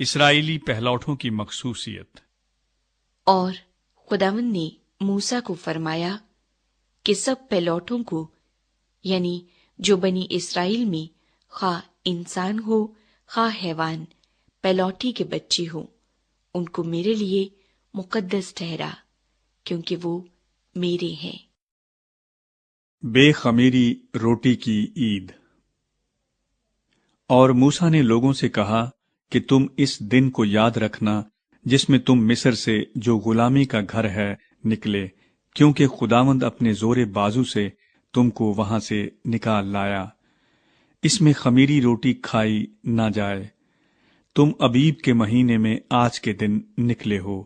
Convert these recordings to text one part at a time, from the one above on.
اسرائیلی پہلوٹوں کی مخصوصیت۔ اور خداوند نے موسیٰ کو فرمایا کہ سب پہلوٹوں کو، یعنی جو بنی اسرائیل میں خواہ انسان ہو خواہ حیوان، پہلوٹی کے بچے ہوں، ان کو میرے لیے مقدس ٹھہرا، کیونکہ وہ میرے ہیں۔ بے خمیری روٹی کی عید۔ اور موسیٰ نے لوگوں سے کہا کہ تم اس دن کو یاد رکھنا جس میں تم مصر سے جو غلامی کا گھر ہے نکلے، کیونکہ خداوند اپنے زور بازو سے تم کو وہاں سے نکال لایا۔ اس میں خمیری روٹی کھائی نہ جائے۔ تم ابیب کے مہینے میں آج کے دن نکلے ہو۔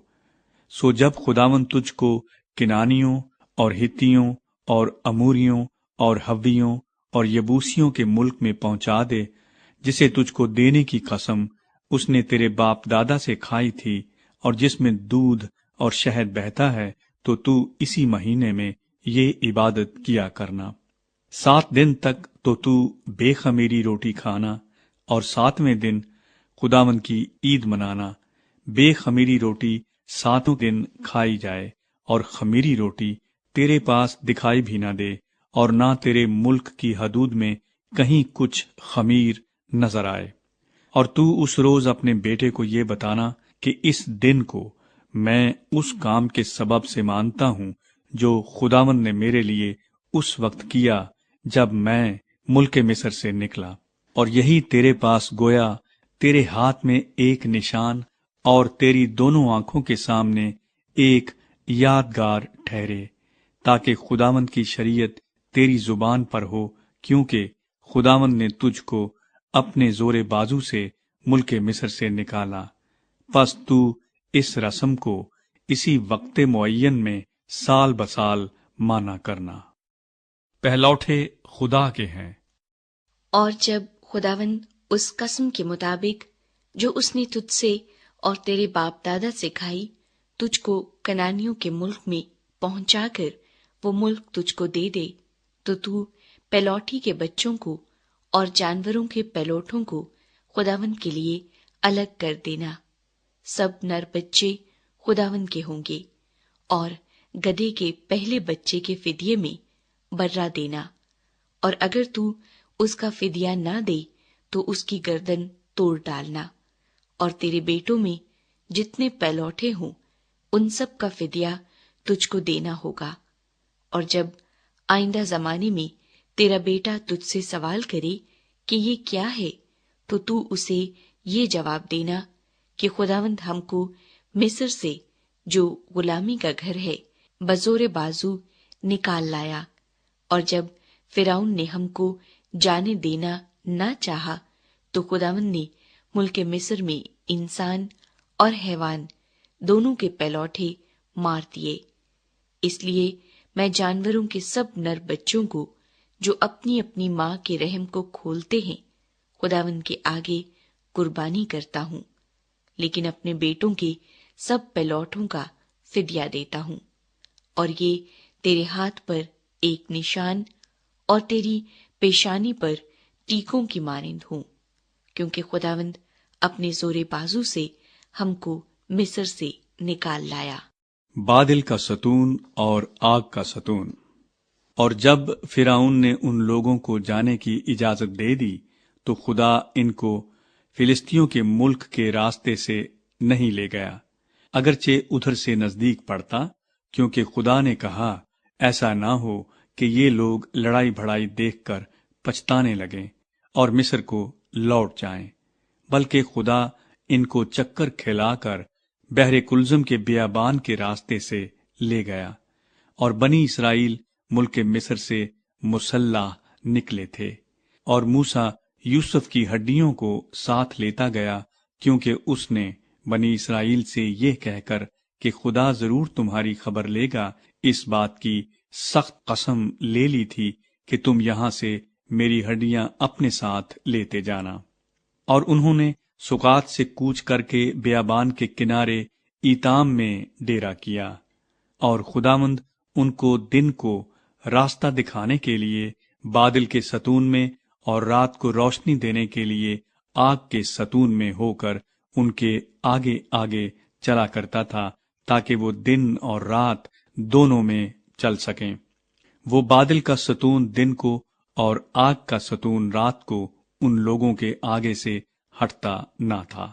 سو جب خداوند تجھ کو کنانیوں اور ہتیوں اور اموریوں اور حویوں اور یبوسیوں کے ملک میں پہنچا دے، جسے تجھ کو دینے کی قسم اس نے تیرے باپ دادا سے کھائی تھی، اور جس میں دودھ اور شہد بہتا ہے، تو اسی مہینے میں یہ عبادت کیا کرنا۔ 7 دن تک تو بے خمیری روٹی کھانا، اور 7ویں دن خداوند کی عید منانا۔ بے خمیری روٹی 7 دن کھائی جائے، اور خمیری روٹی تیرے پاس دکھائی بھی نہ دے، اور نہ تیرے ملک کی حدود میں کہیں کچھ خمیر نظر آئے۔ اور تو اس روز اپنے بیٹے کو یہ بتانا کہ اس دن کو میں اس کام کے سبب سے مانتا ہوں جو خداوند نے میرے لیے اس وقت کیا جب میں ملک مصر سے نکلا، اور یہی تیرے پاس گویا تیرے ہاتھ میں ایک نشان اور تیری دونوں آنکھوں کے سامنے ایک یادگار ٹھہرے، تاکہ خداوند کی شریعت تیری زبان پر ہو، کیونکہ خداوند نے تجھ کو اپنے زور بازو سے ملک مصر سے نکالا۔ پس تو اس رسم کو اسی وقت معین میں سال بسال مانا کرنا۔ پہلوٹے خدا کے ہیں۔ اور جب خداوند اس قسم کے مطابق جو اس نے تجھ سے اور تیرے باپ دادا سے کھائی، تجھ کو کنانیوں کے ملک میں پہنچا کر وہ ملک تجھ کو دے دے، تو پہلوٹی کے بچوں کو اور جانوروں کے پہلوٹوں کو خداوند کے لیے الگ کر دینا۔ سب نر بچے خداوند کے ہوں گے، اور گدھے کے پہلے بچے کے فدیے میں برہ دینا، اور اگر تو اس کا فدیہ نہ دے تو اس کی گردن توڑ ڈالنا۔ اور تیرے بیٹوں میں جتنے پہلوٹے ہوں ان سب کا فدیہ تجھ کو دینا ہوگا۔ اور جب آئندہ زمانے میں تیرا بیٹا تجھ سے سوال کرے کہ یہ کیا ہے، تو اسے یہ جواب دینا کہ خداوند ہم کو مصر سے جو غلامی کا گھر ہے بزور بازو نکال لایا، اور جب فرعون نے ہم کو جانے دینا نہ چاہا تو خداوند نے ملک مصر میں انسان اور حیوان دونوں کے پہلوٹے مار دیے۔ اس لیے میں جانوروں کے سب نر بچوں کو جو اپنی اپنی ماں کے رحم کو کھولتے ہیں خداوند کے آگے قربانی کرتا ہوں، لیکن اپنے بیٹوں کے سب پہلوٹوں کا فدیہ دیتا ہوں۔ اور یہ تیرے ہاتھ پر ایک نشان اور تیری پیشانی پر ٹیکوں کی مانند ہوں، کیونکہ خداوند اپنے زور بازو سے ہم کو مصر سے نکال لایا۔ بادل کا ستون اور آگ کا ستون۔ اور جب فرعون نے ان لوگوں کو جانے کی اجازت دے دی تو خدا ان کو فلسطینیوں کے ملک کے راستے سے نہیں لے گیا، اگرچہ ادھر سے نزدیک پڑتا، کیونکہ خدا نے کہا ایسا نہ ہو کہ یہ لوگ لڑائی بھڑائی دیکھ کر پچھتانے لگیں اور مصر کو لوٹ جائیں، بلکہ خدا ان کو چکر کھلا کر بحر کلزم کے بیابان کے راستے سے لے گیا، اور بنی اسرائیل ملک مصر سے مسلح نکلے تھے۔ اور موسیٰ یوسف کی ہڈیوں کو ساتھ لیتا گیا، کیونکہ اس نے بنی اسرائیل سے یہ کہہ کر کہ خدا ضرور تمہاری خبر لے گا، اس بات کی سخت قسم لے لی تھی کہ تم یہاں سے میری ہڈیاں اپنے ساتھ لیتے جانا۔ اور انہوں نے سکات سے کوچ کر کے بیابان کے کنارے ایتام میں ڈیرا کیا، اور خداوند ان کو دن کو راستہ دکھانے کے لیے بادل کے ستون میں اور رات کو روشنی دینے کے لیے آگ کے ستون میں ہو کر ان کے آگے آگے چلا کرتا تھا تاکہ وہ دن اور رات دونوں میں چل سکیں۔ وہ بادل کا ستون دن کو اور آگ کا ستون رات کو ان لوگوں کے آگے سے ہٹتا نہ تھا۔